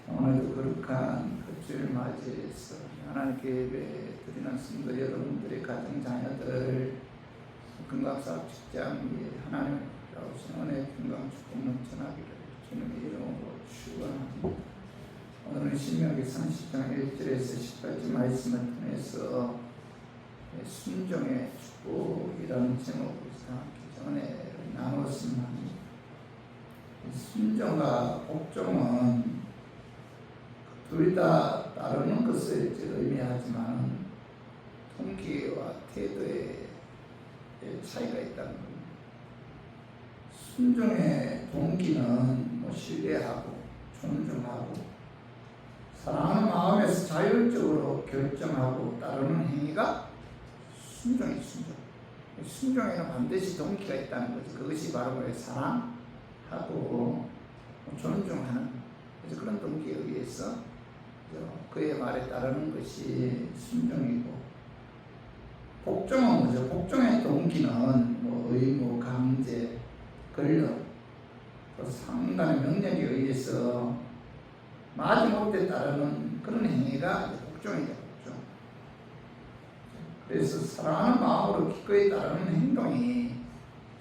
오늘도 거룩한 그 주일 맞이해서 하나님께 예배 드리는 성도 여러분들의 가정 자녀들 건강사업 직장 위에 하나님의 오신 은혜 평강 축복 넘쳐나기를 주님의 이름으로 축원합니다. 오늘은 신명기 30장 1절에서 10절까지 말씀을 통해서 순종의 축복이라는 제목으로서 함께 은혜를 나누었으면 합니다. 순종과 복종은 둘 다 따르는 것을 의미하지만 동기와 태도의 차이가 있다는 겁니다. 순종의 동기는 신뢰하고 존중하고 사랑하는 마음에서 자율적으로 결정하고 따르는 행위가 순종이 순종. 순종에는 반드시 동기가 있다는 거죠. 그것이 바로 사랑하고 존중하는 그래서 그런 동기에 의해서 그의 말에 따르는 것이 순종이고, 복종은 뭐죠? 복종의 동기는 의무, 강제, 권력, 또 상단의 명령에 의해서 마지못해 따르는 그런 행위가 복종이죠. 복종. 그래서 사랑하는 마음으로 기꺼이 따르는 행동이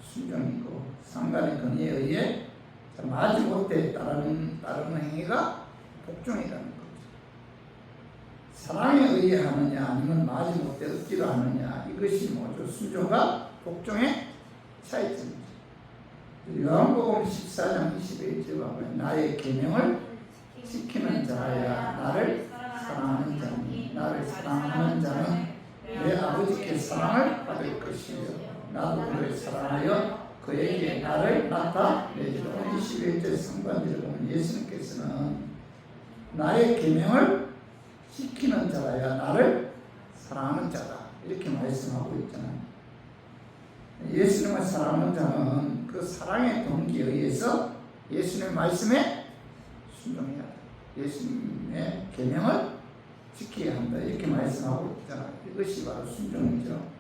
순종이고, 상단의 권위에 의해 마지못해 따르는 행위가 복종이라는 거죠. 사랑에 의해 하느냐 아니면 마지못해 억지로 하느냐, 이것이 뭐죠? 순종과 복종의 차이점이죠. 요한복음 14장 21절 보면 나의 계명을 지키는 자야 나를 사랑하는 자니 나를 사랑하는 자는 내 아버지께 사랑을 받을 것이요 나도 그를 사랑하여 그에게 나를 나타내리라. 21절 상반절에 보면 예수님께서는 나의 계명을 지키는 자라야 나를 사랑하는 자다 이렇게 말씀하고 있잖아요. 예수님을 사랑하는 자는 그 사랑의 동기에 의해서 예수님의 말씀에 순종해야 한다. 예수님의 계명을 지켜야 한다 이렇게 말씀하고 있잖아요. 이것이 바로 순종이죠.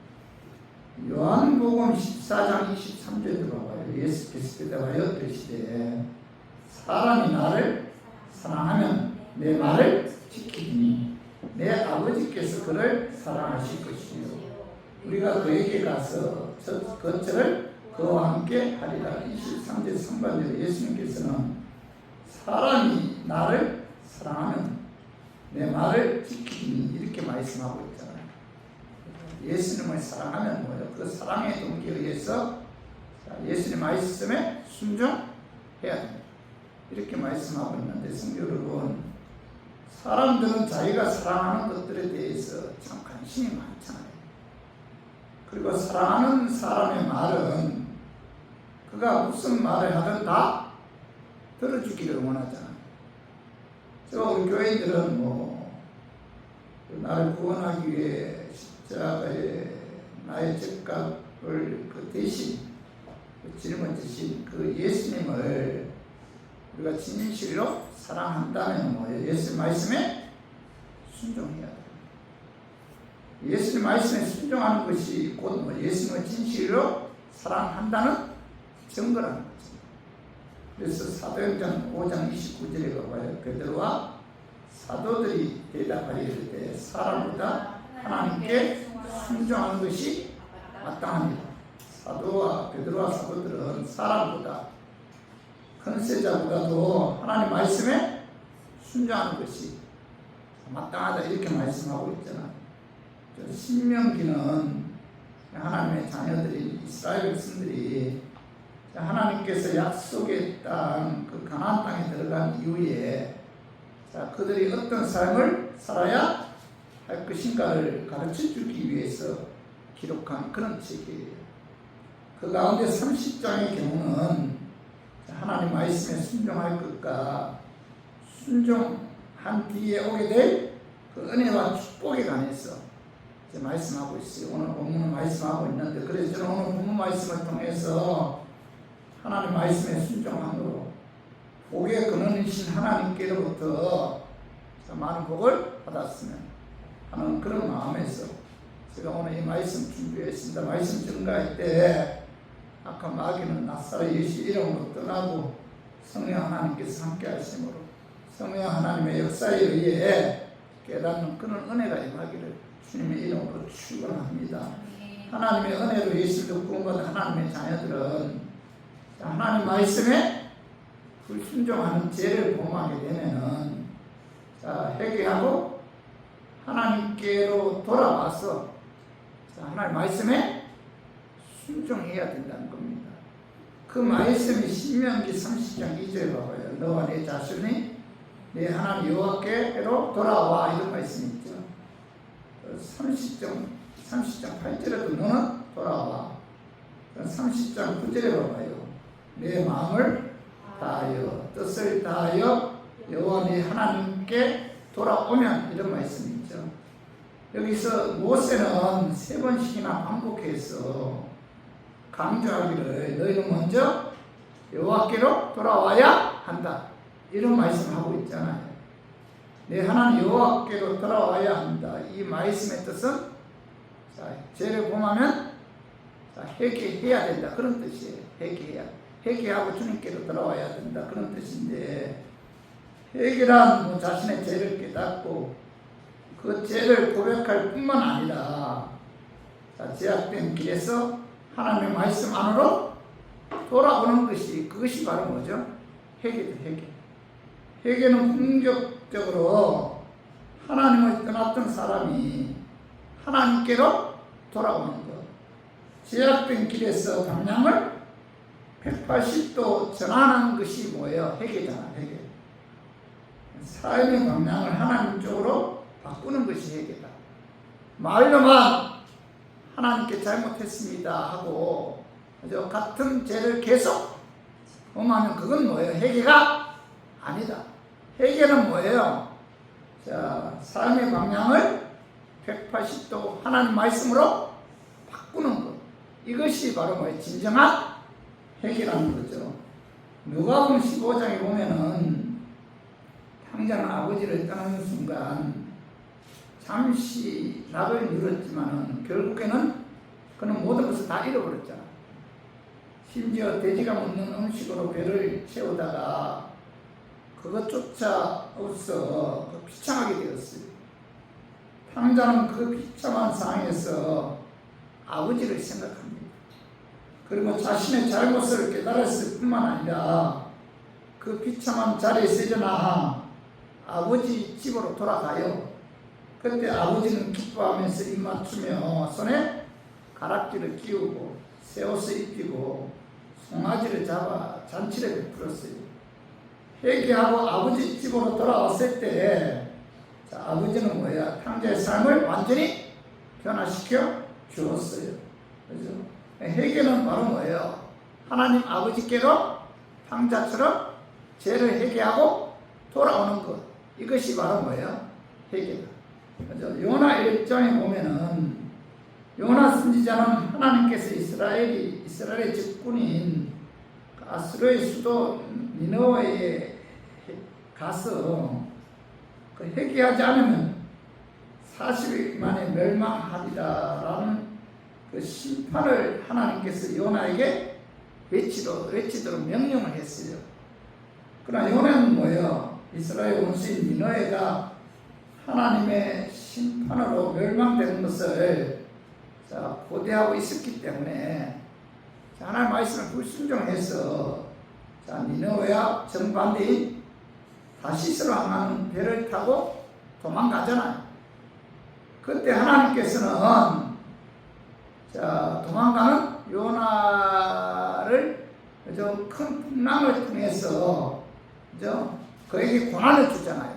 요한복음 14장 23절도 봐봐요. 예수께서 대답하여 이르시되 사람이 나를 사랑하면 내 말을 지키니 내 아버지께서 그를 사랑하실 것이요 우리가 그에게 가서 거처를 그와 함께 하리라. 23절 상반절에 예수님께서는 사람이 나를 사랑하면 내 말을 지키니 이렇게 말씀하고 있잖아요. 예수님을 사랑하면 뭐예요? 그 사랑의 동기에 의해서 예수님 말씀에 순종해야 됩니다. 이렇게 말씀하고 있는데 성도 여러분, 사람들은 자기가 사랑하는 것들에 대해서 참 관심이 많잖아요. 그리고 사랑하는 사람의 말은 그가 무슨 말을 하든 다 들어주기를 원하잖아요. 우리 교회들은 나를 구원하기 위해 십자가에 나의 죄값을 대신 짊어지신 그 예수님을 우리가 진실로 사랑한다면 뭐예요? 예수님 말씀에 순종해야 돼요. 예수님 말씀에 순종하는 것이 곧 예수님을 진실로 사랑한다는 증거라는 거죠. 그래서 사도행전 5장 29절에 가봐요. 베드로와 사도들이 대답하리를 때 사람보다 하나님께 순종하는 것이 마땅합니다. 베드로와 사도들은 사람보다 권세자보다도 하나님 말씀에 순종하는 것이 마땅하다 이렇게 말씀하고 있잖아요. 신명기는 하나님의 자녀들이 이스라엘 백성들이 하나님께서 약속의 땅, 그 가나안 땅에 들어간 이후에 그들이 어떤 삶을 살아야 할 것인가를 가르쳐주기 위해서 기록한 그런 책이에요. 그 가운데 30장의 경우는 하나님 말씀에 순종할 것과 순종한 뒤에 오게 될 그 은혜와 축복에 관해서 말씀하고 있어요. 오늘 본문을 말씀하고 있는데, 그래서 저는 오늘 본문 말씀을 통해서 하나님 말씀에 순종함으로 복의 근원이신 하나님께로부터 많은 복을 받았으면 하는 그런 마음에서 제가 오늘 이 말씀 준비했습니다. 말씀 증가할 때 아까 마귀는 나사렛 예수 이름으로 떠나고 성령 하나님께서 함께 하심으로 성령 하나님의 역사에 의해 깨닫는 그런 은혜가 임하기를 주님의 이름으로 축원합니다. 하나님의 은혜로 예수를 구원받은 하나님의 자녀들은 하나님 말씀에 불순종하는 죄를 범하게 되면은 회개하고 하나님께로 돌아와서 하나님 말씀에 순종해야 된다는 겁니다. 그 말씀이 신명기 30장 2절에 봐봐요. 너와 내 자손이 내 하나님 여호와께로 돌아와, 이런 말씀이 있죠. 30장 8절에도 너는 돌아와. 30장 9절에 봐봐요. 내 마음을 다하여 뜻을 다하여 여호와 네 하나님께 돌아오면, 이런 말씀이 있죠. 여기서 모세는 3번씩이나 반복해서 강조하기를 너희는 먼저 여호와께로 돌아와야 한다, 이런 말씀을 하고 있잖아요. 내 하나님 여호와께로 돌아와야 한다. 이 말씀의 뜻은 죄를 범하면 회개해야 된다, 그런 뜻이에요. 회개하고 주님께로 돌아와야 된다, 그런 뜻인데, 회개란 자신의 죄를 깨닫고 그 죄를 고백할 뿐만 아니라 제약된 길에서 하나님의 말씀 안으로 돌아오는 것이, 그것이 바로 뭐죠? 회개죠, 회개. 회개는 궁극적으로 하나님을 떠났던 사람이 하나님께로 돌아오는 것. 제약된 길에서 방향을 180도 전환하는 것이 뭐예요? 회개잖아, 회개. 삶의 방향을 하나님 쪽으로 바꾸는 것이 회개다. 말로만 하나님께 잘못했습니다 하고 같은 죄를 계속 범하면 그건 뭐예요? 회개가 아니다. 회개는 뭐예요? 삶의 방향을 180도 하나님 말씀으로 바꾸는 것. 이것이 바로 뭐예요? 진정한 회개라는 거죠. 누가복음 15장에 보면은 당장 아버지를 떠나는 순간 잠시 낙을 이뤘지만은 결국에는 그는 모든 것을 다 잃어버렸잖아. 심지어 돼지가 먹는 음식으로 배를 채우다가 그것조차 없어 비참하게 되었어요. 탕자는 그 비참한 상황에서 아버지를 생각합니다. 그리고 자신의 잘못을 깨달았을 뿐만 아니라 그 비참한 자리에서 일어나 아버지 집으로 돌아가요. 그때 아버지는 기뻐하면서 입 맞추며 손에 가락지를 끼우고 새 옷을 입히고 송아지를 잡아 잔치를 베풀었어요. 회개하고 아버지 집으로 돌아왔을 때 아버지는 뭐야? 탕자의 삶을 완전히 변화시켜 주었어요. 그죠? 회개는 바로 뭐예요? 하나님 아버지께로 탕자처럼 죄를 회개하고 돌아오는 것. 이것이 바로 뭐예요? 회개다. 그죠? 요나 1장에 보면은 요나 선지자는 하나님께서 이스라엘의 적군인 아수르의 수도 니느웨에 가서 회개하지 않으면 40일 만에 멸망하리라라는 그 심판을 하나님께서 요나에게 외치도록 명령을 했어요. 그러나 요나는 뭐예요? 이스라엘 원수인 니느웨가 하나님의 심판으로 멸망되는 것을 고대하고 있었기 때문에 하나님의 말씀을 불순종해서 니느웨와 정반대인 다시스로 향하는 배를 타고 도망가잖아요. 그때 하나님께서는 도망가는 요나를 큰 풍랑을 통해서 그에게 고난을 주잖아요.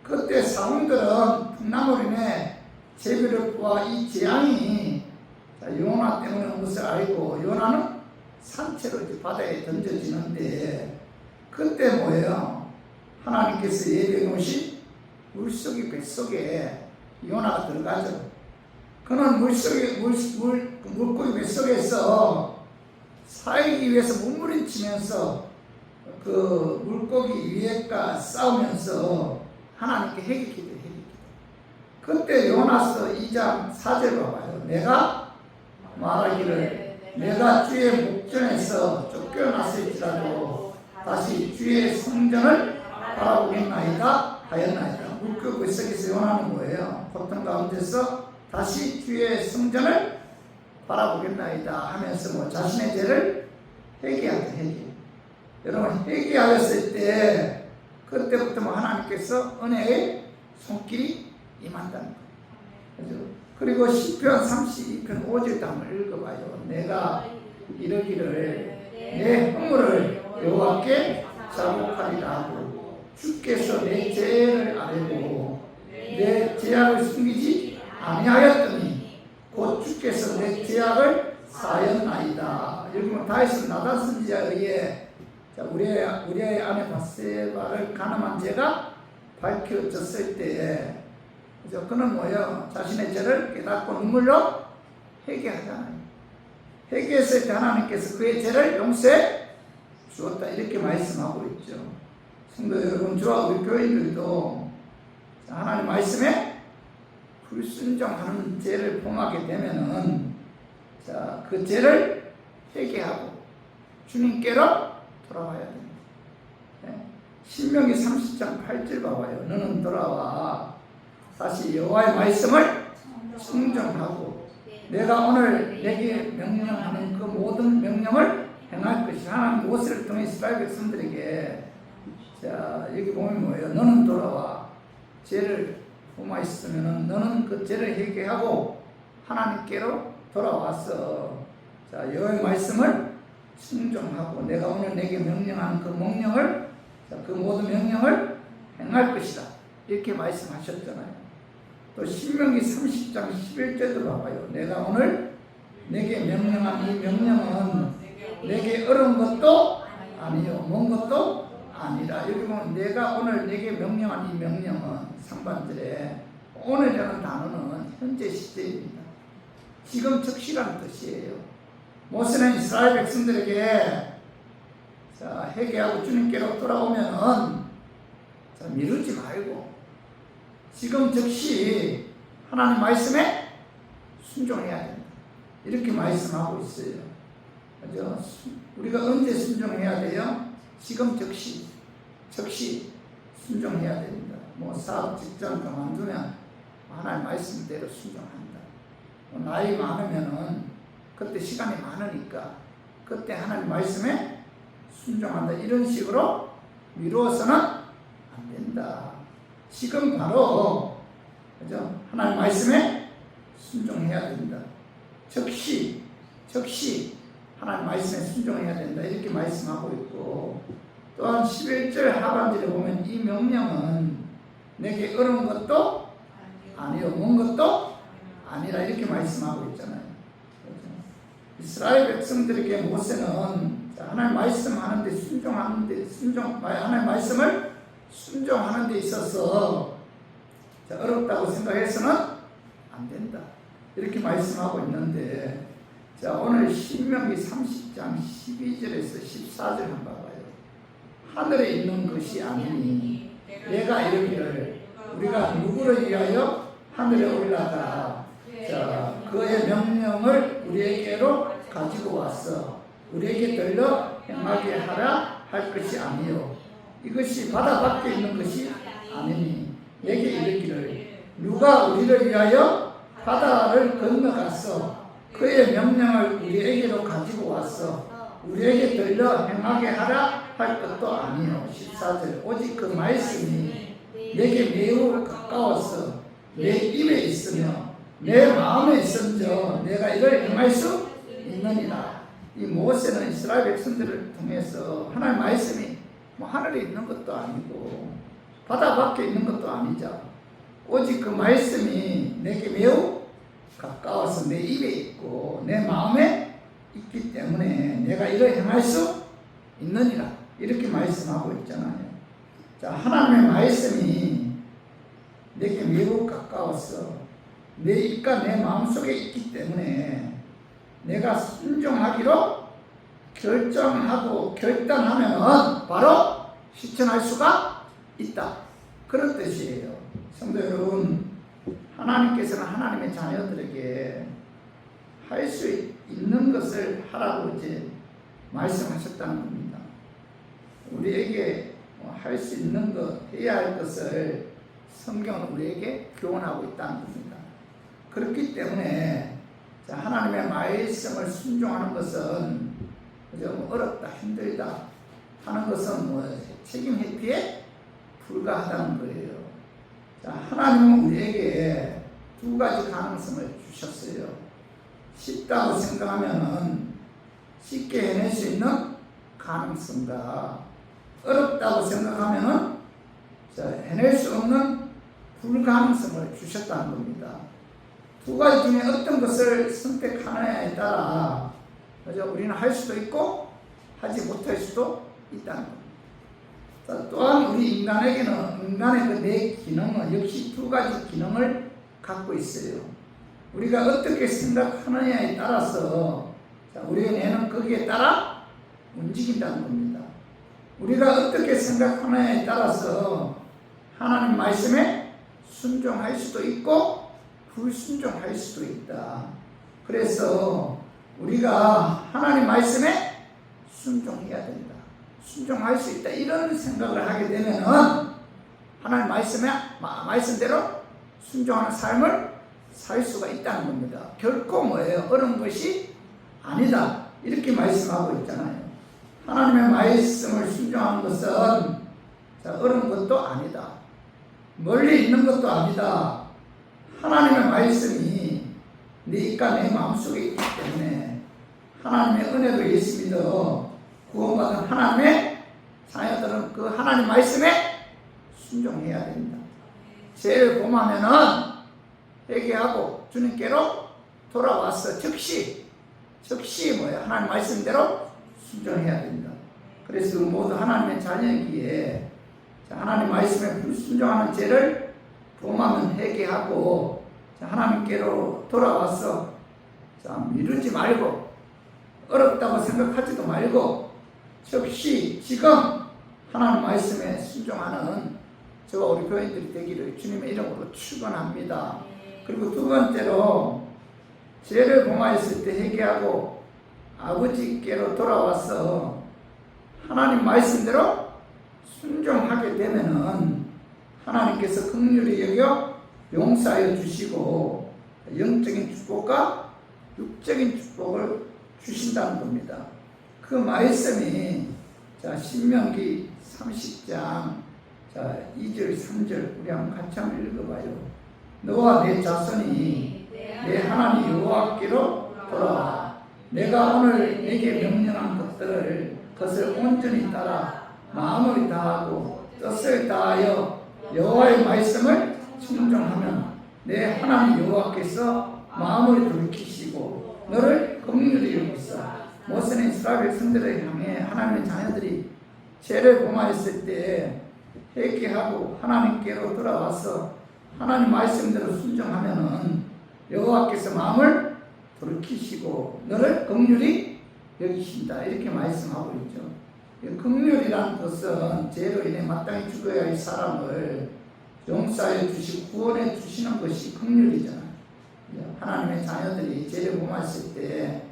그때 사람들은 풍랑으로 인해 제비를 이 재앙이 요나 때문에 온 것을 알고 요나는 산채로 바다에 던져지는데 그때 뭐예요? 하나님께서 예비해 놓으신 물속의 뱃속에 요나가 들어가죠. 그는 물고기 뱃속에서 살기 위해서 몸부림치면서 그 물고기 위에가 싸우면서 하나님께 회개기도. 그때 요나서 2장 4절 봐봐요. 내가 말하기를 내가 주의 목전에서 쫓겨났을지라도 다시 주의 성전을 바라보겠나이다 하였나이다. 물교 글쓰기에서 요나는 뭐예요? 고통 가운데서 다시 주의 성전을 바라보겠나이다 하면서 뭐 자신의 죄를 회개하자. 회개. 여러분 회개하였을 때 그때부터 뭐 하나님께서 은혜의 손길이 임한다는 거예요. 그죠? 그리고 시편 32편 5절도 한번 읽어봐요. 내가 이르기를 내 허물을 여호와께 자복하리라 하고 주께서 내 죄를 아뢰고 내 죄악을 숨기지 아니하였더니 곧 주께서 내 죄악을 사하였나이다. 여기 보면 다윗은 나단 선지자에 의해 우리의 아내 바세바를 간음한 죄가 밝혀졌을 때에 그는 뭐예요? 자신의 죄를 깨닫고 눈물로 회개하잖아요. 회개했을 때 하나님께서 그의 죄를 용서해 주었다 이렇게 말씀하고 있죠. 성도 여러분, 저와 우리 교인들도 하나님 말씀에 불순종하는 죄를 범하게 되면은 그 죄를 회개하고 주님께로 돌아와야 됩니다. 신명기 30장 8절 봐봐요. 너는 돌아와 다시 여호와의 말씀을 순종하고 내가 오늘 내게 명령하는 그 모든 명령을 행할 것이다. 하나님 모세를 통해 이스라엘 백성들에게 여기 보면 뭐예요? 너는 돌아와 죄를 범하였으면 너는 그 죄를 회개하고 하나님께로 돌아와서 여호와의 말씀을 순종하고 내가 오늘 내게 명령하는 그 명령을 그 모든 명령을 행할 것이다 이렇게 말씀하셨잖아요. 또 신명기 30장 11절도 봐봐요. 내가 오늘 내게 명령한 이 명령은 내게 어려운 것도 아니요 먼 것도 아니라. 여기 보면 내가 오늘 내게 명령한 이 명령은 상반절에 오늘이라는 단어는 현재 시제입니다. 지금 즉시라는 뜻이에요. 모세는 이스라엘 백성들에게 회개하고 주님께로 돌아오면은 미루지 말고 지금 즉시 하나님 말씀에 순종해야 된다. 이렇게 말씀하고 있어요. 그죠? 우리가 언제 순종해야 돼요? 지금 즉시 순종해야 됩니다. 뭐 사업 직장 그만두면 하나님 말씀대로 순종한다. 나이 많으면은 그때 시간이 많으니까 그때 하나님 말씀에 순종한다. 이런 식으로 미루어서는 안 된다. 지금 바로 그죠? 하나님 말씀에 순종해야 된다. 즉시 하나님 말씀에 순종해야 된다. 이렇게 말씀하고 있고 또한 11절 하반절에 보면 이 명령은 내게 어려운 것도 아니요 먼 것도 아니라 이렇게 말씀하고 있잖아요. 이스라엘 백성들에게 모세는 하나님 말씀하는데 하나님 말씀을 순종하는 데 있어서 어렵다고 생각해서는 안 된다. 이렇게 말씀하고 있는데 오늘 신명기 30장 12절에서 14절 한번 봐봐요. 하늘에 있는 것이 아니니 내가 이르기를 우리가 누구를 위하여 하늘에 올라가 그의 명령을 우리에게로 가지고 왔어 우리에게 들려 행하게 하라 할 것이 아니요 이것이 바다 밖에 있는 것이 아니니 내게 이르기를 누가 우리를 위하여 바다를 건너갔어 그의 명령을 우리에게로 가지고 왔어 우리에게 들려 행하게 하라 할 것도 아니요. 14절 오직 그 말씀이 내게 매우 가까워서 내 입에 있으며 내 마음에 있은저 내가 이를 행할 수 있느니라. 이 모세는 이스라엘 백성들을 통해서 하나님의 말씀이 하늘에 있는 것도 아니고 바다 밖에 있는 것도 아니죠. 오직 그 말씀이 내게 매우 가까워서 내 입에 있고 내 마음에 있기 때문에 내가 이를 행할 수 있느니라. 이렇게 말씀하고 있잖아요. 하나님의 말씀이 내게 매우 가까워서 내 입과 내 마음속에 있기 때문에 내가 순종하기로 결정하고 결단하면 바로 실천할 수가 있다. 그런 뜻이에요. 성도 여러분, 하나님께서는 하나님의 자녀들에게 할 수 있는 것을 하라고 이제 말씀하셨다는 겁니다. 우리에게 할 수 있는 것, 해야 할 것을 성경은 우리에게 교훈하고 있다는 겁니다. 그렇기 때문에 하나님의 말씀을 순종하는 것은 좀 어렵다, 힘들다 하는 것은 책임 회피에 불과하다는 거예요. 하나님은 우리에게 두 가지 가능성을 주셨어요. 쉽다고 생각하면은 쉽게 해낼 수 있는 가능성과 어렵다고 생각하면은 해낼 수 없는 불가능성을 주셨다는 겁니다. 두 가지 중에 어떤 것을 선택하느냐에 따라 우리는 할 수도 있고 하지 못할 수도 있다는 겁니다. 또한 우리 인간의 그 뇌 기능은 역시 두 가지 기능을 갖고 있어요. 우리가 어떻게 생각하느냐에 따라서 우리의 뇌는 거기에 따라 움직인다는 겁니다. 우리가 어떻게 생각하느냐에 따라서 하나님 말씀에 순종할 수도 있고 불순종할 수도 있다. 그래서 우리가 하나님 말씀에 순종해야 된다. 순종할 수 있다. 이런 생각을 하게 되면은 하나님 말씀대로 순종하는 삶을 살 수가 있다는 겁니다. 결코 어려운 것이 아니다. 이렇게 말씀하고 있잖아요. 하나님의 말씀을 순종하는 것은 어려운 것도 아니다. 멀리 있는 것도 아니다. 하나님의 말씀이 내 입과 내 마음속에 있기 때문에 하나님의 은혜로 예수 믿어 구원받은 하나님의 자녀들은 그 하나님 말씀에 순종해야 됩니다. 죄를 범하면은 회개하고 주님께로 돌아와서 즉시 하나님 말씀대로 순종해야 됩니다. 그래서 모두 하나님의 자녀이기에 하나님 말씀에 불순종하는 죄를 범하면 회개하고 하나님께로 돌아와서 미루지 말고 어렵다고 생각하지도 말고 즉시 지금 하나님 말씀에 순종하는 저와 우리 교인들이 되기를 주님의 이름으로 축원합니다. 그리고 두 번째로 죄를 범하였을 때 회개하고 아버지께로 돌아와서 하나님 말씀대로 순종하게 되면은 하나님께서 긍휼히 여겨 용서하여 주시고 영적인 축복과 육적인 축복을 주신다는 겁니다. 그 말씀이 신명기 30장 2절 3절 우리 같이 한번 읽어봐요. 너와 내 자손이 내 하나님 여호와께로 돌아와 내가 오늘 내게 명령한 것을 온전히 따라 마음을 다하고 뜻을 다하여 여호와의 말씀을 순종하면 내 하나님 여호와께서 마음을 돌이키시고 너를 긍휼히 여기사 모세는 이스라엘 성들을 향해 하나님의 자녀들이 죄를 범하였을 때 회개하고 하나님께로 돌아와서 하나님 말씀대로 순종하면은 여호와께서 마음을 돌이키시고 너를 긍휼히 여기신다. 이렇게 말씀하고 있죠. 긍휼이라는 것은 죄로 인해 마땅히 죽어야 할 사람을 용서해 주시고 구원해 주시는 것이 긍휼이잖아요. 하나님의 자녀들이 죄를 범했을 때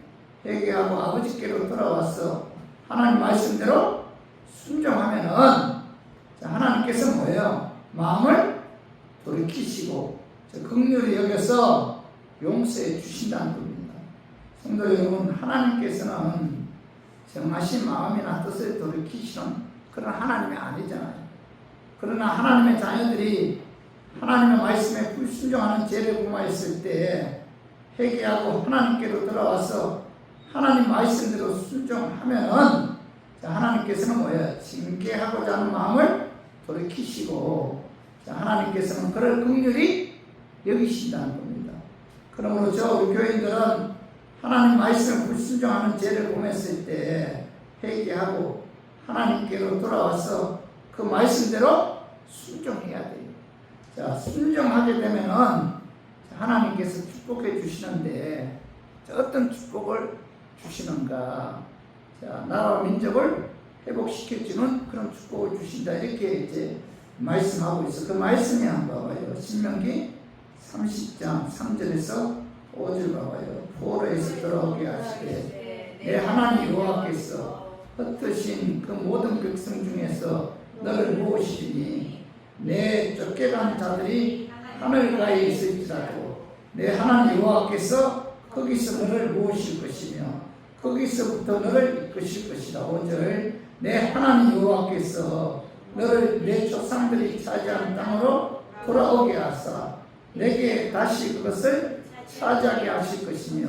회개하고 아버지께로 돌아와서 하나님 말씀대로 순종하면은 하나님께서 뭐예요? 마음을 돌이키시고 긍휼히 여겨서 용서해 주신다는 겁니다. 성도 여러분, 하나님께서는 정하신 마음이나 뜻을 돌이키시는 그런 하나님이 아니잖아요. 그러나 하나님의 자녀들이 하나님의 말씀에 불순종하는 죄를 범하였을 때 회개하고 하나님께로 돌아와서 하나님 말씀대로 순종하면은 하나님께서는 뭐예요? 징계하고자 하는 마음을 돌이키시고 하나님께서는 그를 긍휼히 여기신다는 겁니다. 그러므로 우리 교인들은 하나님 말씀을 불순종하는 죄를 범했을 때 회개하고 하나님께로 돌아와서 그 말씀대로 순종해야 돼요. 순종하게 되면은 하나님께서 축복해 주시는데 어떤 축복을 주시는가? 나라와 민족을 회복시켜주는 그런 축복을 주신다. 이렇게 이제 말씀하고 있어. 그 말씀이 한번 봐봐요. 신명기 30장 3절에서 5절 봐봐요. 포로에서 돌아오게 하시되 내 하나님 여호와께서 흩으신 그 모든 백성 중에서 너를 모으시리니 내 쫓겨간 자들이 하늘가에 있을지라도 내 하나님 여호와께서 거기서 너를 모으실 것이며 거기서부터 너를 이끄실 것이라. 5절 내 하나님 여호와께서 너를 내 조상들이 차지한 땅으로 돌아오게 하사 내게 다시 그것을 차지하게 하실 것이며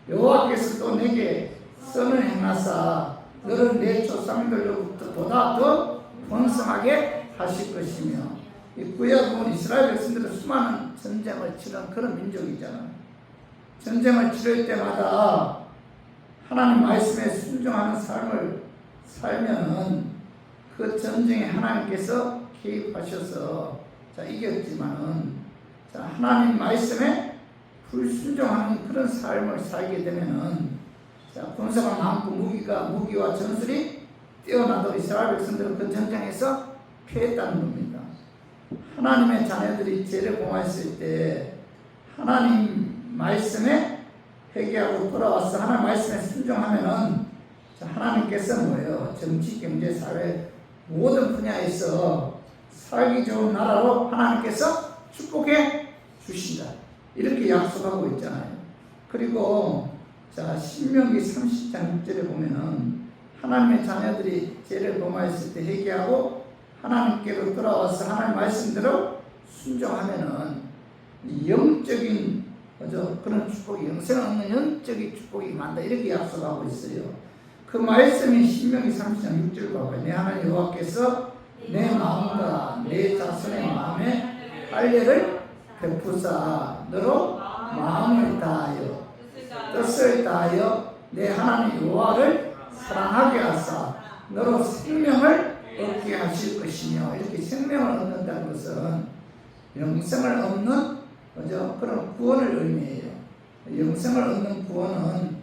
여호와께서 또 내게 선을 행하사 너를 내 조상들로부터 보다 더 번성하게 하실 것이며. 이 구약은 이스라엘 백성들은 수많은 전쟁을 치른 그런 민족이잖아요. 전쟁을 치를 때마다 하나님 말씀에 순종하는 삶을 살면은 그 전쟁에 하나님께서 개입하셔서 이겼지만은 하나님 말씀에 불순종하는 그런 삶을 살게 되면은 군사가 많고 무기와 전술이 뛰어나도 이스라엘 백성들은 그 전쟁에서 패했다는 겁니다. 하나님의 자녀들이 죄를 범했을 때 하나님 말씀에 회개하고 돌아와서 하나님 말씀에 순종하면은 하나님께서 뭐예요? 정치, 경제, 사회 모든 분야에서 살기 좋은 나라로 하나님께서 축복해 주신다. 이렇게 약속하고 있잖아요. 그리고 신명기 30장 6절에 보면은 하나님의 자녀들이 죄를 범하였을 때 회개하고 하나님께로 돌아와서 하나님 말씀대로 순종하면은 영적인 그런 축복이 영생을 얻는 영적인 축복이 많다. 이렇게 약속하고 있어요. 그 말씀이 신명기 30장 6절 봐봐요. 내 하나님 여호와께서 내 마음과 내 자손의 마음에 할례를 베푸사 너로 마음을 다하여 뜻을 다하여 내 하나님 여호와를 사랑하게 하사 너로 생명을 얻게 하실 것이며. 이렇게 생명을 얻는다는 것은 영생을 얻는 그런 구원을 의미해요. 영생을 얻는 구원은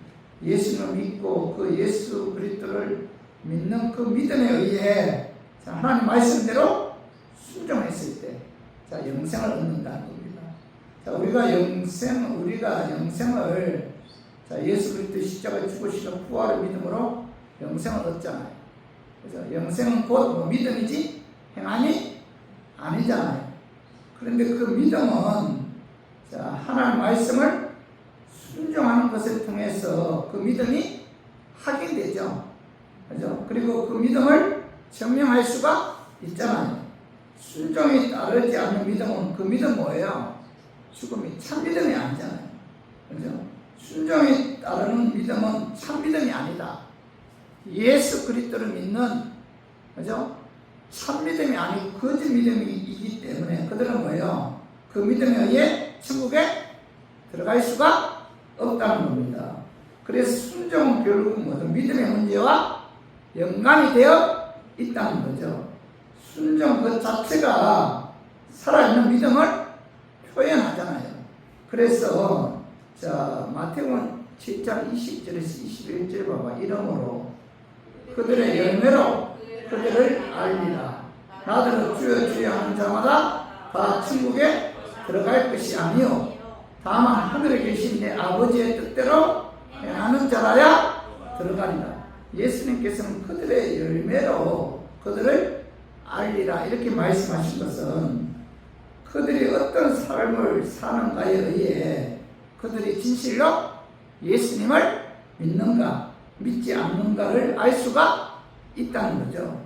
예수를 믿고 그 예수 그리스도를 믿는 그 믿음에 의해 하나님 말씀대로 순종했을 때 영생을 얻는다는 겁니다. 우리가 영생을 예수 그리스도 십자가 죽으시고 부활의 믿음으로 영생을 얻잖아요. 그래서 영생은 곧 믿음이지 행함이 아니잖아요. 그런데 그 믿음은 하나님 말씀을 순종하는 것을 통해서 그 믿음이 확인되죠. 그죠? 그리고 그 믿음을 증명할 수가 있잖아요. 순종이 따르지 않는 믿음은 그 믿음 뭐예요? 죽음이 참 믿음이 아니잖아요. 그죠? 순종이 따르는 믿음은 참 믿음이 아니다. 예수 그리스도를 믿는, 그죠? 참 믿음이 아니고 거짓 믿음이기 때문에 그들은 뭐예요? 그 믿음에 의해 천국에 들어갈 수가 없다는 겁니다. 그래서 순종은 결국 뭐죠? 믿음의 문제와 연관이 되어 있다는 거죠. 순종 그 자체가 살아있는 믿음을 표현하잖아요. 그래서 마태복음 7장 20절에서 21절 봐봐. 이러므로 그들의 열매로 그들을 알리라. 나더러 주여 주여 하는 자마다 다 천국에 들어갈 것이 아니요 다만 하늘에 계신 내 아버지의 뜻대로 행하는 자라야 들어가리라. 예수님께서는 그들의 열매로 그들을 알리라 이렇게 말씀하신 것은 그들이 어떤 삶을 사는가에 의해 그들이 진실로 예수님을 믿는가 믿지 않는가를 알 수가 있다는 거죠.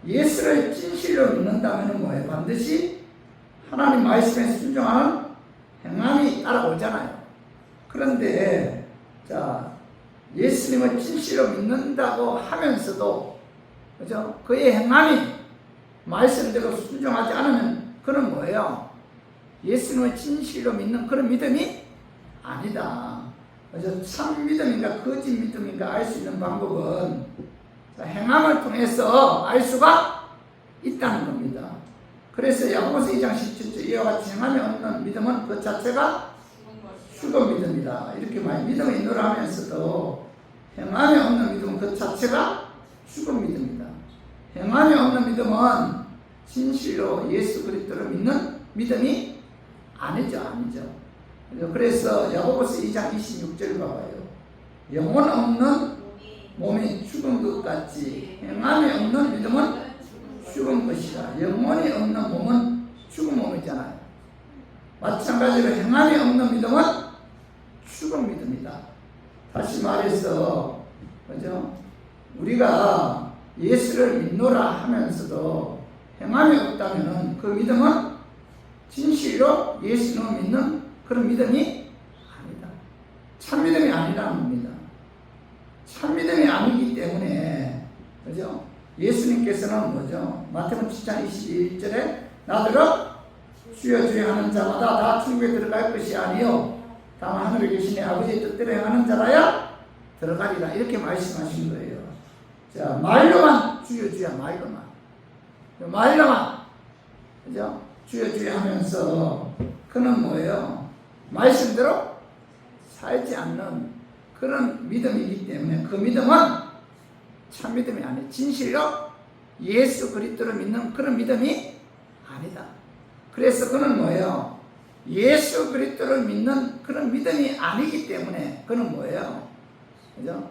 예수를 진실로 믿는다면 뭐예요? 반드시 하나님 말씀에 순종하는 행함이 따라오잖아요. 그런데 예수님을 진실로 믿는다고 하면서도 그죠? 그의 행함이 말씀대로 순종하지 않으면 그는 뭐예요? 예수님을 진실로 믿는 그런 믿음이 아니다. 그래서 참 믿음인가 거짓 믿음인가 알 수 있는 방법은 행함을 통해서 알 수가 있다는 겁니다. 그래서 야고보서 2장 17절 이와 같이 행함이 없는 믿음은 그 자체가 죽은 믿음이다. 이렇게 많이 믿음을 인도하면서도 행함이 없는 믿음은 그 자체가 죽은 믿음이다. 행함이 없는 믿음은 진실로 예수 그리스도를 믿는 믿음이 아니죠. 그래서 야고보서 2장 26절 봐봐요. 영혼 없는 몸이 죽은 것 같이 행함이 없는 믿음은 죽은 것이라. 영혼이 없는 몸은 죽은 몸이잖아요. 마찬가지로 행함이 없는 믿음은 죽은 믿음이다. 다시 말해서 그죠? 우리가 예수를 믿노라 하면서도 행함이 없다면 그 믿음은 진실로 예수를 믿는 그런 믿음이 아니다. 참 믿음이 아니라는 겁니다. 참 믿음이 아니기 때문에 그죠? 예수님께서는 뭐죠? 마태복음 7장 21절에 나더러 주여 주여 하는 자마다 다 천국에 들어갈 것이 아니요 다만 하늘에 계신 내 아버지의 뜻대로 행하는 자라야 들어가리라 이렇게 말씀하신 거예요. 자, 말로만 주여 주여 말로만 그죠? 주여 주여 하면서 그는 뭐예요? 말씀대로 살지 않는 그런 믿음이기 때문에 그 믿음은 참 믿음이 아니에요. 진실로 예수 그리스도를 믿는 그런 믿음이 아니다. 그래서 그는 뭐예요? 예수 그리스도를 믿는 그런 믿음이 아니기 때문에 그는 뭐예요? 그죠?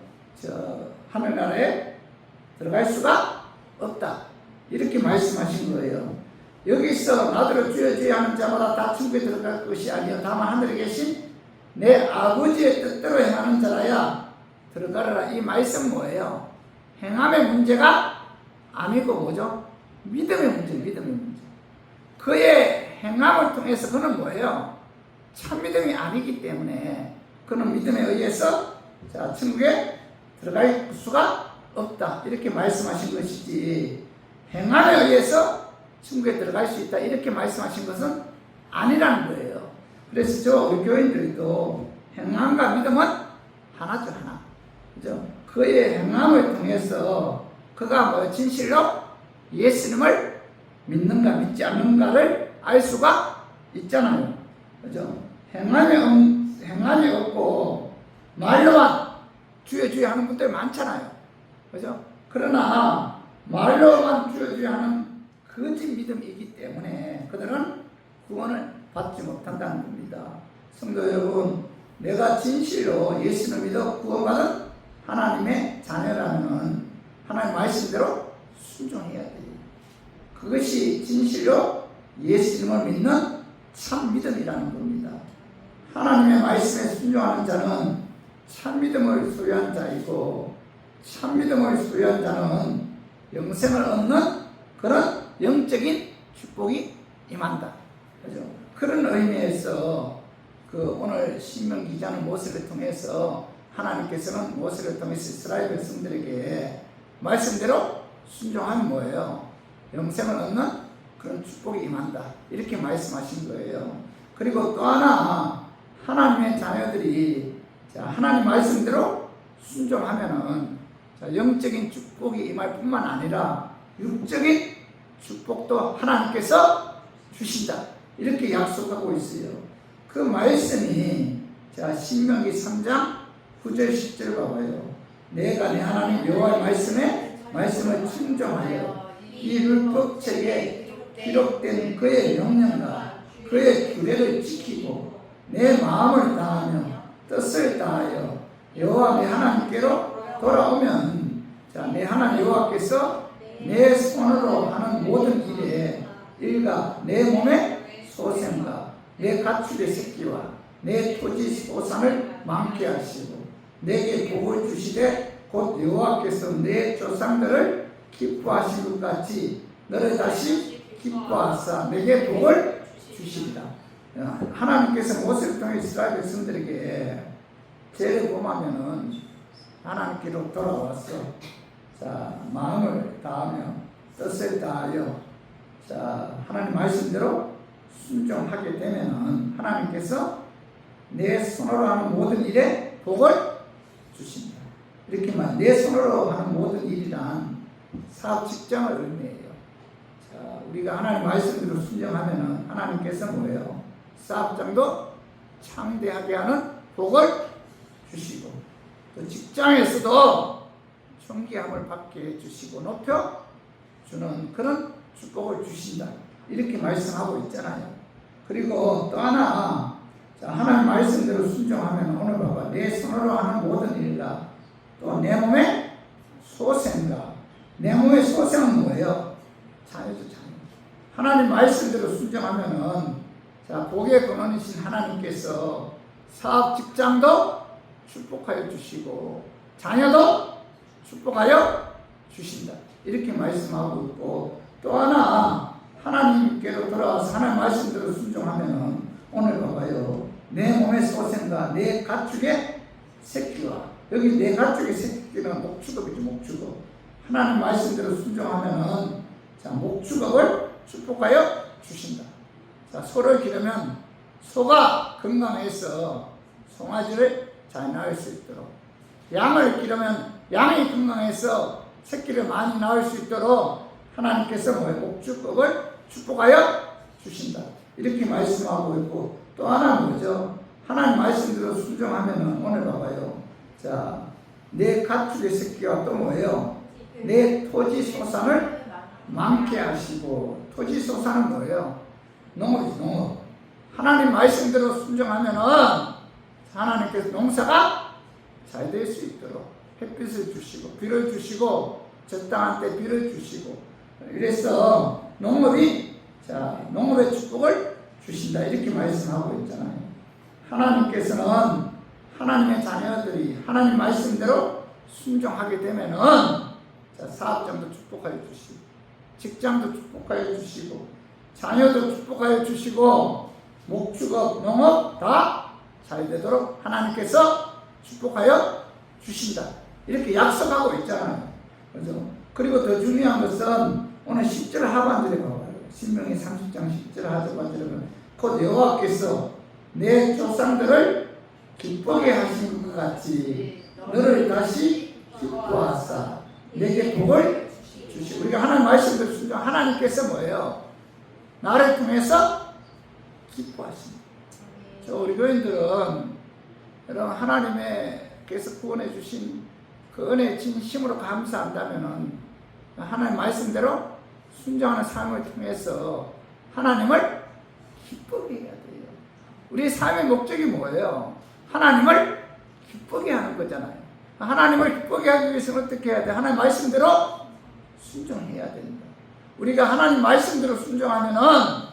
하늘나라에 들어갈 수가 없다. 이렇게 말씀하신 거예요. 여기서 나더러 주여 주여 하는 자마다 다 천국에 들어갈 것이 아니요 다만 하늘에 계신 내 아버지의 뜻대로 행하는 자라야 들어가라. 이 말씀 뭐예요? 행함의 문제가 아니고 뭐죠? 믿음의 문제. 그의 행함을 통해서 그는 뭐예요? 참 믿음이 아니기 때문에 그는 믿음에 의해서 천국에 들어갈 수가 없다. 이렇게 말씀하신 것이지 행함에 의해서 천국에 들어갈 수 있다. 이렇게 말씀하신 것은 아니라는 거예요. 그래서 우리 교인들도 행함과 믿음은 하나죠, 하나. 그죠? 그의 행함을 통해서 그가 진실로 예수님을 믿는가 믿지 않는가를 알 수가 있잖아요. 그죠? 행함이 없고 말로만 주여 주여 하는 분들 많잖아요. 그죠? 그러나 말로만 주여 주여 하는 거짓 믿음이기 때문에 그들은 구원을 받지 못한다는 겁니다. 성도 여러분, 내가 진실로 예수를 믿어 구원받은 하나님의 자녀라면 하나님 말씀대로 순종해야 돼요. 그것이 진실로 예수님을 믿는 참 믿음이라는 겁니다. 하나님의 말씀에 순종하는 자는 참 믿음을 소유한 자이고 참 믿음을 소유한 자는 영생을 얻는 그런 영적인 축복이 임한다. 그죠? 그런 의미에서 오늘 신명기 기자는 모세를 통해서 하나님께서는 모세를 통해서 이스라엘 백성들에게 말씀대로 순종하면 뭐예요? 영생을 얻는 그런 축복이 임한다. 이렇게 말씀하신 거예요. 그리고 또 하나 하나님의 자녀들이 하나님 말씀대로 순종하면은 영적인 축복이 임할 뿐만 아니라 육적인 축복도 하나님께서 주신다. 이렇게 약속하고 있어요. 그 말씀이 신명기 3장 9절 10절 봐봐요. 내가 내 하나님 여호와의 말씀을 순종하여 이 율법책에 기록된 그의 명령과 그의 규례를 지키고 내 마음을 다하며 뜻을 다하여 여호와 내 하나님께로 돌아오면 내 하나님 여호와께서 내 손으로 하는 모든 일에 일가 내 몸의 소생과 내 가축의 새끼와 내 토지 소산을 많게 하시고 내게 복을 주시되 곧 여호와께서 내 조상들을 기뻐하신 것 같이 너를 다시 기뻐하사 내게 복을 주시리라. 하나님께서 모세를 통해 이스라엘 백성들에게 죄를 범하면은 하나님께로 돌아와서 마음을 다하며 뜻을 다하여 하나님 말씀대로 순종하게 되면은 하나님께서 내 손으로 하는 모든 일에 복을 주신다. 이렇게 말, 내 손으로 하는 모든 일이란 사업 직장을 의미해요. 우리가 하나님 말씀대로 순종하면은 하나님께서 뭐예요? 사업장도 창대하게 하는 복을 주시고 또 직장에서도 존귀함을 받게 해주시고 높여주는 그런 축복을 주신다. 이렇게 말씀하고 있잖아요. 그리고 또 하나 하나님 말씀대로 순종하면 오늘 봐봐. 내 손으로 하는 모든 일과 또 내 몸의 소생과 내 몸의 소생은 뭐예요? 자녀죠, 자녀. 하나님 말씀대로 순종하면은, 자, 복의 근원이신 하나님께서 사업 직장도 축복하여 주시고, 자녀도 축복하여 주신다. 이렇게 말씀하고 있고, 또 하나, 하나님께로 돌아와서 하나님 말씀대로 순종하면은, 오늘 봐봐요. 내 몸의 소생과 내 가축의 새끼와, 여기 내 가축의 새끼는 목축업이죠, 목축업. 하나님 말씀대로 순종하면은, 자, 목축업을 축복하여 주신다. 자, 소를 기르면 소가 건강해서 송아지를 잘 낳을 수 있도록, 양을 기르면 양이 건강해서 새끼를 많이 낳을 수 있도록 하나님께서 목축업을 축복하여 주신다. 이렇게 말씀하고 있고, 또 하나 뭐죠? 하나님 말씀대로 순종하면은, 오늘 봐봐요. 자, 내 가축의 새끼와 또 뭐예요? 내 토지 소산을 많게 하시고, 토지 소산은 뭐예요? 농업이죠, 농업. 하나님 말씀대로 순종하면은 하나님께서 농사가 잘 될 수 있도록 햇빛을 주시고, 비를 주시고, 적당한 때 비를 주시고, 이래서 농업이, 자, 농업의 축복을 주신다. 이렇게 말씀하고 있잖아요. 하나님께서는 하나님의 자녀들이 하나님 말씀대로 순종하게 되면은, 자, 사업장도 축복하여 주시고, 직장도 축복하여 주시고, 자녀도 축복하여 주시고, 목축업, 농업 다 잘 되도록 하나님께서 축복하여 주신다. 이렇게 약속하고 있잖아요. 그죠? 그리고 더 중요한 것은 오늘 10절 하반절에 봐봐요. 신명기 30장 10절 하반절에 보면, 곧 여호와께서 내 조상들을 기쁘게 하신 것 같이 너를 다시 기뻐하사 내게 복을 주시고, 우리가 하나님 말씀대로 순종, 하나님께서 뭐예요? 나를 통해서 기뻐하십니다. 우리 교인들은 여러분 하나님께서 구원해 주신 그 은혜에 진심으로 감사한다면은 하나님 말씀대로 순종하는 삶을 통해서 하나님을 기쁘게 해야 돼요. 우리 삶의 목적이 뭐예요? 하나님을 기쁘게 하는 거잖아요. 하나님을 기쁘게 하기 위해서는 어떻게 해야 돼? 하나님 말씀대로 순종해야 된다. 우리가 하나님 말씀대로 순종하면은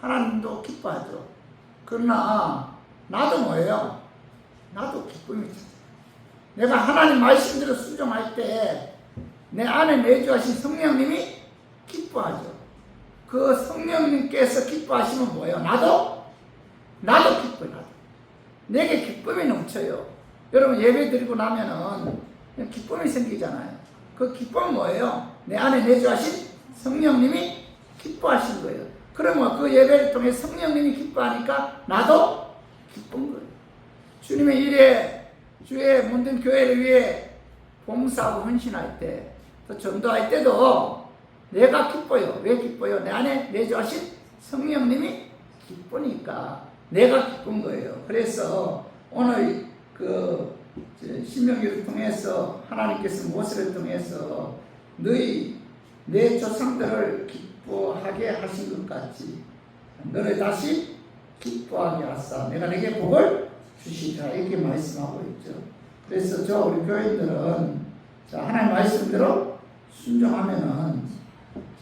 하나님도 기뻐하죠. 그러나 나도 뭐예요? 나도 기쁨이 찾아요. 내가 하나님 말씀대로 순종할 때 내 안에 내주하신 성령님이 기뻐하죠. 그 성령님께서 기뻐하시면 뭐예요? 나도 기뻐요. 나도. 내게 기쁨이 넘쳐요. 여러분 예배 드리고 나면은 기쁨이 생기잖아요. 그 기쁨은 뭐예요? 내 안에 내주하신 성령님이 기뻐하신 거예요. 그러면 그 예배를 통해 성령님이 기뻐하니까 나도 기쁜 거예요. 주님의 일에, 주의 모든 교회를 위해 봉사하고 헌신할 때, 또 전도할 때도 내가 기뻐요. 왜 기뻐요? 내 안에 내주하신 성령님이 기쁘니까 내가 기쁜 거예요. 그래서 오늘 그 신명기를 통해서 하나님께서 모세를 통해서 너희 내 조상들을 기뻐하게 하신 것 같이 너를 다시 기뻐하게 하사 내가 내게 복을 주시리라, 이렇게 말씀하고 있죠. 그래서 저 우리 교인들은 자, 하나님 말씀대로 순종하면은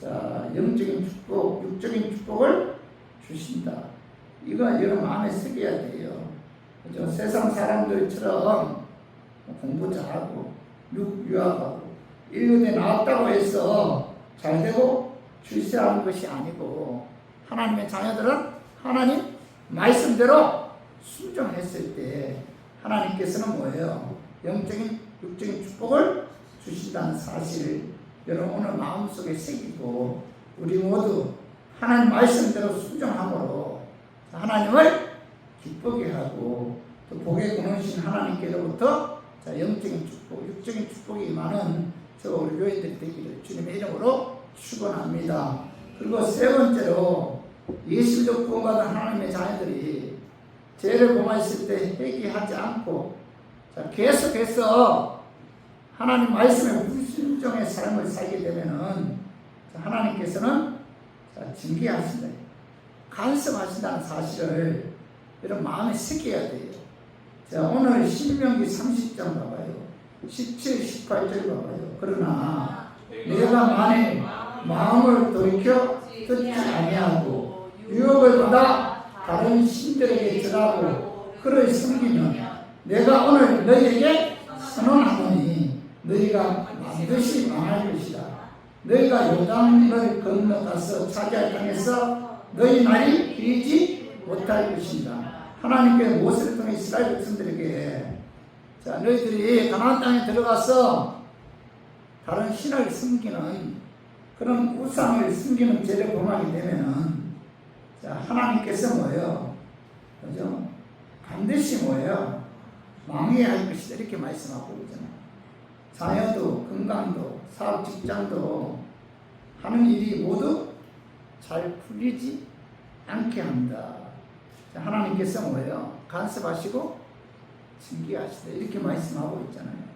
자, 영적인 축복, 육적인 축복을 주신다. 이거 여러분 마음에 새겨야 돼요. 그죠? 세상 사람들처럼 공부 잘하고 유학하고 일년에 나왔다고 해서 잘되고 출세하는 것이 아니고, 하나님의 자녀들은 하나님 말씀대로 순종했을 때 하나님께서는 뭐예요? 영적인 육적인 축복을 주신다는 사실을 여러분 오늘 마음속에 새기고, 우리 모두 하나님 말씀대로 순종함으로 하나님을 기쁘게 하고, 또 복의 근원이신 하나님께로부터 영적인 축복, 육적인 축복이 임하는 저 우리 교회들이 되기를 주님의 이름으로 축원합니다. 그리고 세 번째로 예수로 구원받은 하나님의 자녀들이 죄를 범하였을 때 회개하지 않고 계속해서 하나님 말씀에 불순종의 삶을 살게 되면은 하나님께서는 징계하신다, 간섭하신다는 사실을 여러분 마음에 새겨야 돼요. 자, 오늘 신명기 30장 봐봐요. 17, 18절 봐봐요. 그러나 내가 만일 마음을 돌이켜 듣지 아니하고 유혹을 받아 다른 신들에게 절하고 그를 섬기면 내가 오늘 너희에게 선언하노니 너희가 반드시 망할 것이다. 너희가 요단을 건너가서 차지할 땅에서 너희 날이 길지 못할 것입니다. 하나님께서 모세를 통해 이스라엘 백성들에게 자 너희들이 가나안 땅에 들어가서 다른 신을 섬기는 그런 우상을 숨기는 죄를 범하게 되면은 자 하나님께서 뭐예요? 그죠? 반드시 뭐예요? 망해야 할 것이다 이렇게 말씀하고 있잖아요. 자녀도 건강도 사업 직장도 하는 일이 모두 잘 풀리지 않게 한다. 자, 하나님께서 뭐예요? 간섭하시고 징계하시다 이렇게 말씀하고 있잖아요.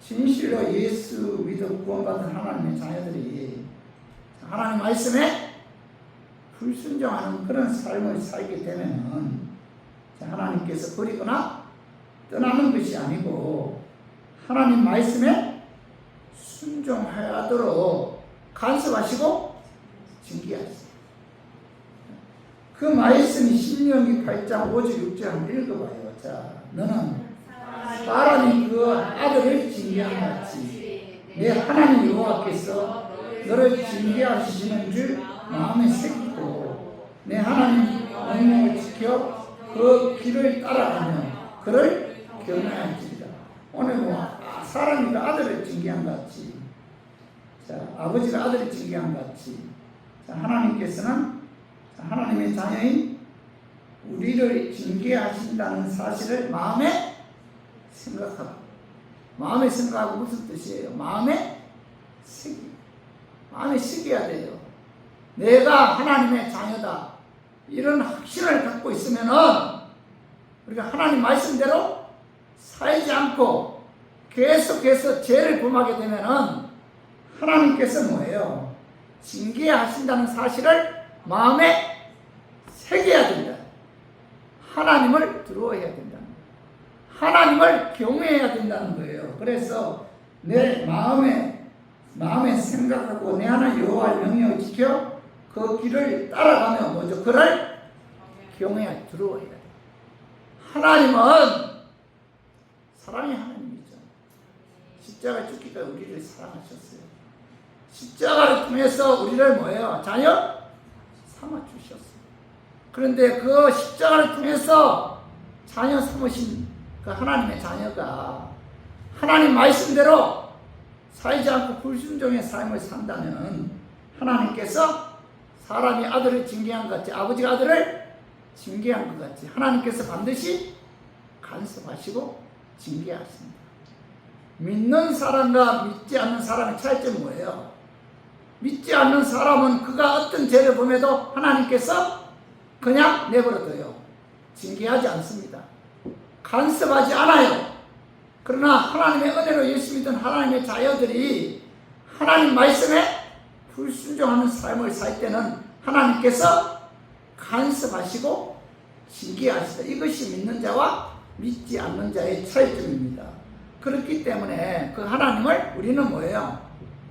진실로 예수 믿어 구원받은 하나님의 자녀들이 하나님 말씀에 불순종하는 그런 삶을 살게 되면 하나님께서 버리거나 떠나는 것이 아니고 하나님 말씀에 순종하도록 간섭하시고 징계하시다. 그 말씀이 신명기 8장 5절 6절 한번 읽어봐요. 자, 너는 사람이 그 아들을 징계한 같이 내 하나님 여호와께서 너를 징계하시는 줄 마음에 새기고 내 하나님 명령을 지켜 그 길을 따라가며 그를 경외할지니라. 오늘 뭐 사람이 그 아들을 징계한 같이 자 아버지가 아들을 징계한 같이 자 하나님께서는 하나님의 자녀인 우리를 징계하신다는 사실을 마음에 생각하고 마음에 생각하고 무슨 뜻이에요? 마음에 새겨야 돼요. 내가 하나님의 자녀다 이런 확신을 갖고 있으면은 우리가 하나님 말씀대로 살지 않고 계속해서 죄를 범하게 되면은 하나님께서 뭐예요? 징계하신다는 사실을 마음에 새겨야 된다. 하나님을 두려워해야 된다. 하나님을 경외해야 된다는 거예요. 그래서 내 마음에 생각하고 내 하나님 여호와의 명령을 지켜 그 길을 따라가며 먼저 그를 경외해야 두려워해야 돼. 하나님은 사랑의 하나님이죠. 십자가 죽기까지 우리를 사랑하셨어요. 십자가를 통해서 우리를 뭐예요? 자녀 삼아 주셨어요. 그런데 그 십자가를 통해서 자녀 삼으신 그 하나님의 자녀가 하나님 말씀대로 살지 않고 불순종의 삶을 산다면 하나님께서 사람이 아들을 징계한 것 같이 아버지가 아들을 징계한 것 같이 하나님께서 반드시 간섭하시고 징계하십니다. 믿는 사람과 믿지 않는 사람의 차이점은 뭐예요? 믿지 않는 사람은 그가 어떤 죄를 범해도 하나님께서 그냥 내버려둬요. 징계하지 않습니다. 간섭하지 않아요. 그러나 하나님의 은혜로 예수 믿은 하나님의 자녀들이 하나님 말씀에 불순종하는 삶을 살 때는 하나님께서 간섭하시고 징계하시다. 이것이 믿는 자와 믿지 않는 자의 차이점입니다. 그렇기 때문에 그 하나님을 우리는 뭐예요?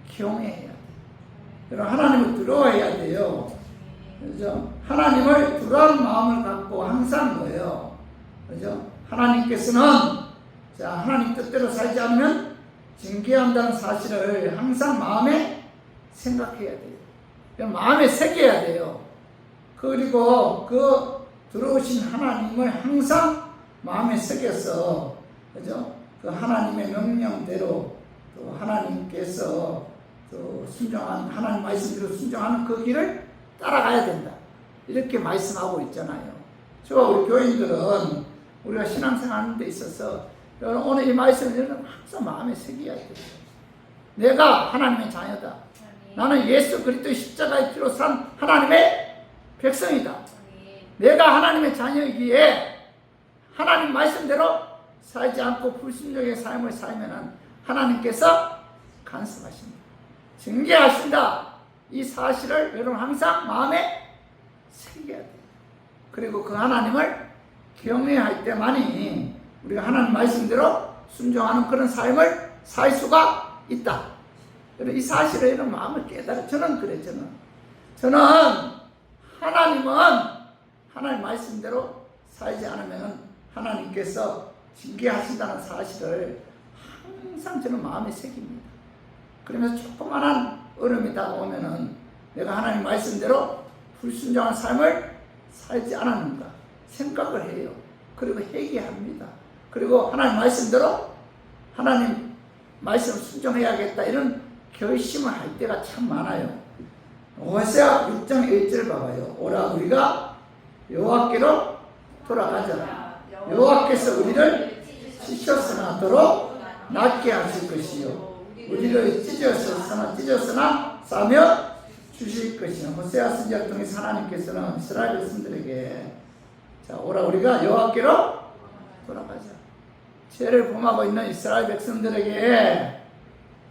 경외해야 돼요. 여러분 하나님을 두려워해야 돼요. 그죠? 하나님을 두려운 마음을 갖고 항상 뭐예요? 그죠? 하나님께서는 자 하나님 뜻대로 살지 않으면 징계한다는 사실을 항상 마음에 생각해야 돼요. 마음에 새겨야 돼요. 그리고 그 들어오신 하나님을 항상 마음에 새겨서 그죠? 그 하나님의 명령대로 또 하나님께서 또 순종한 하나님 말씀대로 순종하는 그 길을 따라가야 된다. 이렇게 말씀하고 있잖아요. 저와 우리 교인들은 우리가 신앙생활하는 데 있어서 오늘 이 말씀을 항상 마음에 새겨야 돼요. 내가 하나님의 자녀다. 나는 예수 그리스도의 십자가의 피로 산 하나님의 백성이다. 내가 하나님의 자녀이기에 하나님 말씀대로 살지 않고 불순종의 삶을 살면 하나님께서 간섭하십니다. 징계하신다. 이 사실을 여러분 항상 마음에 새겨야 돼요. 그리고 그 하나님을 경외할 때만이 우리가 하나님 말씀대로 순종하는 그런 삶을 살 수가 있다. 이 사실을 이런 마음을 깨달아. 저는 그래. 저는 하나님은 하나님 말씀대로 살지 않으면 하나님께서 징계하신다는 사실을 항상 저는 마음에 새깁니다. 그러면서 조그만한 어려움이 다가오면은 내가 하나님 말씀대로 불순종한 삶을 살지 않았는가 생각을 해요. 그리고 회개합니다. 그리고 하나님 말씀대로 하나님 말씀을 순종해야겠다 이런 결심을 할 때가 참 많아요. 호세아 6장 1절 봐봐요. 오라 우리가 여호와께로 돌아가자. 여호와께서 우리를 찢으셨으나 더러 낫게 하실 것이요 우리를 찢었으나 싸며 주실 것이요. 호세아 선지자를 통해서 하나님께서는 이스라엘 백성들에게 자 오라 우리가 여호와께로 돌아가자. 죄를 범하고 있는 이스라엘 백성들에게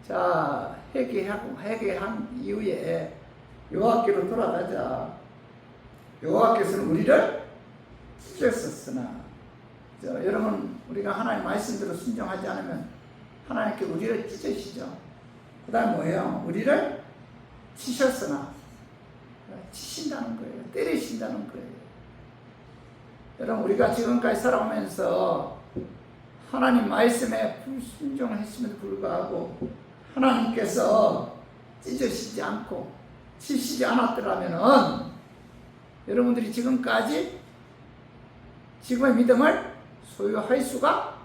자 회개한 이후에 여호와께로 돌아가자. 여호와께서는 우리를 찢으셨으나 여러분 우리가 하나님 말씀대로 순종하지 않으면 하나님께 우리를 찢으시죠. 그 다음 뭐예요? 우리를 치셨으나 치신다는 거예요. 때리신다는 거예요. 여러분 우리가 지금까지 살아오면서 하나님 말씀에 불순종을 했음에도 불구하고 하나님께서 찢으시지 않고 치시지 않았더라면 여러분들이 지금까지 지금의 믿음을 소유할 수가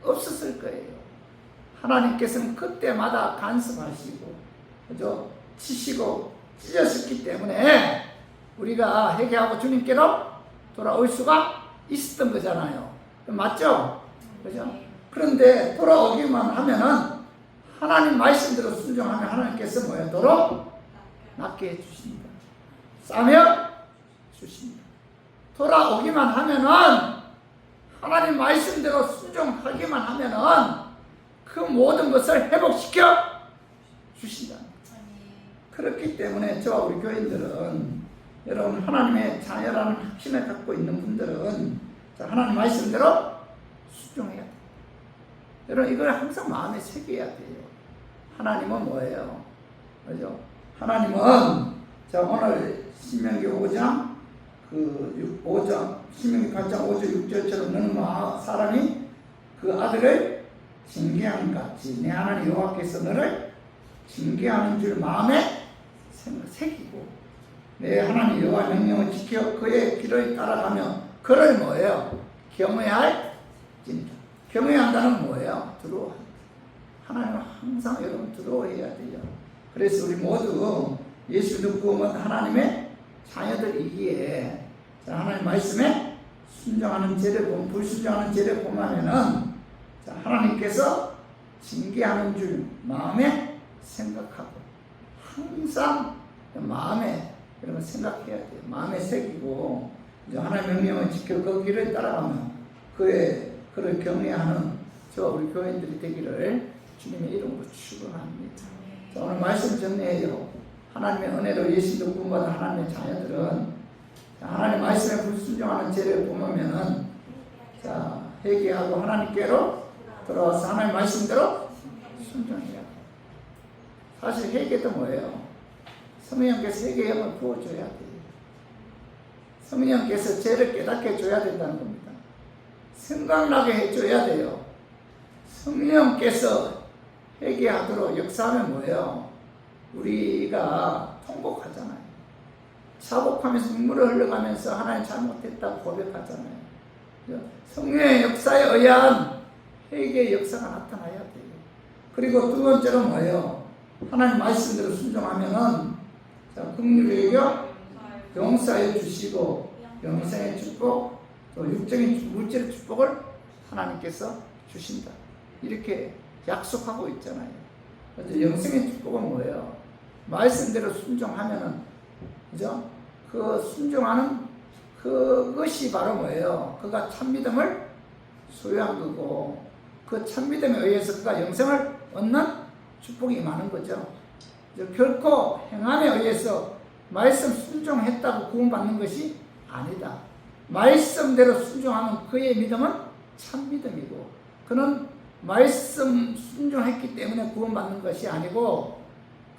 없었을 거예요. 하나님께서는 그때마다 간섭하시고 그죠? 치시고 찢으셨기 때문에 우리가 회개하고 주님께로 돌아올 수가 있었던 거잖아요. 맞죠? 그죠? 그런데 돌아오기만 하면은 하나님 말씀대로 순종하면 하나님께서 뭐예요? 도로 낫게 해주신다. 싸며 주신다. 돌아오기만 하면은 하나님 말씀대로 순종하기만 하면은 그 모든 것을 회복시켜 주신다. 그렇기 때문에 저와 우리 교인들은 여러분 하나님의 자녀라는 확신을 갖고 있는 분들은 하나님 말씀대로 순종해야 돼요. 여러분 이걸 항상 마음에 새겨야 돼요. 하나님은 뭐예요? 그죠? 하나님은 자 오늘 신명기 5장 신명기 8장 5절 6절처럼 너는 사람이 그 아들을 징계하는 같이 내 하나님 여호와께서 너를 징계하는 줄 마음에 새기고 내 하나님 여호와 명령을 지켜 그의 길을 따라가며 그를 뭐예요? 경외할 찐다. 경외한다는 뭐예요? 두려워. 하나님은 항상 여러분 두려워해야 돼요. 그래서 우리 모두 예수 믿고 하나님의 자녀들이기에 하나님 말씀에 순종하는 죄를 보면 불순종하는 죄를 보면은 하나님께서 징계하는 줄 마음에 생각하고 항상 마음에 여러분 생각해야 돼요. 마음에 새기고 하나님의 명령을 지켜 그 길을 따라가면 그를 경외하는 저와 우리 교인들이 되기를 주님의 이름으로 축원합니다. 자, 오늘 말씀 정리해요. 하나님의 은혜로 예수도 구원받은 하나님의 자녀들은 하나님 말씀에 불순종하는 죄를 보면은 자 회개하고 하나님께로 돌아와서 하나님 말씀대로 순종해야 돼요. 사실 회개도 뭐예요? 성령께서 회개의 영을 부어줘야 돼요. 성령께서 죄를 깨닫게 해줘야 된다는 겁니다. 생각나게 해줘야 돼요. 성령께서 회개하도록 역사하면 뭐예요? 우리가 통곡하잖아요. 자복하면서 눈물을 흘려가면서 하나님 잘못했다고 고백하잖아요. 성령의 역사에 의한 회개의 역사가 나타나야 돼요. 그리고 두 번째로 뭐예요? 하나님 말씀대로 순종하면은 긍휼의 여겨 용서해 주시고 영생의 축복 또 육적인 물질의 축복을 하나님께서 주신다. 이렇게 약속하고 있잖아요. 영생의 축복은 뭐예요? 말씀대로 순종하면은 그죠? 그 순종하는 그것이 바로 뭐예요? 그가 참믿음을 소유한 거고 그 참믿음에 의해서 그가 영생을 얻는 축복이 많은 거죠. 결코 행함에 의해서 말씀 순종했다고 구원받는 것이 아니다. 말씀대로 순종하면 그의 믿음은 참믿음이고 그는 말씀 순종했기 때문에 구원받는 것이 아니고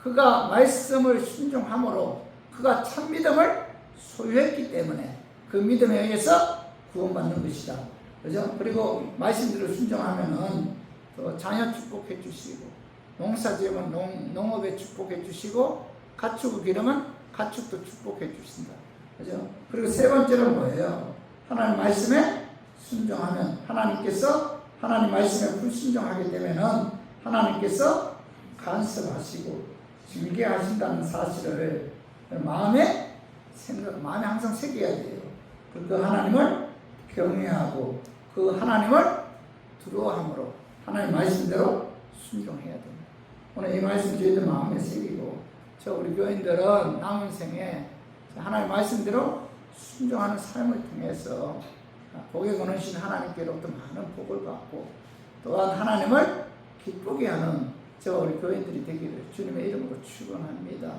그가 말씀을 순종함으로 그가 참 믿음을 소유했기 때문에 그 믿음에 의해서 구원받는 것이다. 그죠? 그리고 말씀대로 순종하면은 또 자녀 축복해 주시고, 농사 지으면 농업에 축복해 주시고, 가축을 기르면 가축도 축복해 주신다. 그죠? 그리고 세 번째는 뭐예요? 하나님 말씀에 순종하면 하나님 말씀에 불순종하게 되면은 하나님께서 간섭하시고 징계하신다는 사실을 마음에 항상 새겨야 돼요. 그 하나님을 경외하고 그 하나님을 두려워함으로 하나님 말씀대로 순종해야 됩니다. 오늘 이 말씀 저희들 마음에 새기고 우리 교인들은 남은 생에 하나님 말씀대로 순종하는 삶을 통해서 복에 거느신 하나님께로부터 많은 복을 받고 또한 하나님을 기쁘게 하는 우리 교인들이 되기를 주님의 이름으로 축원합니다.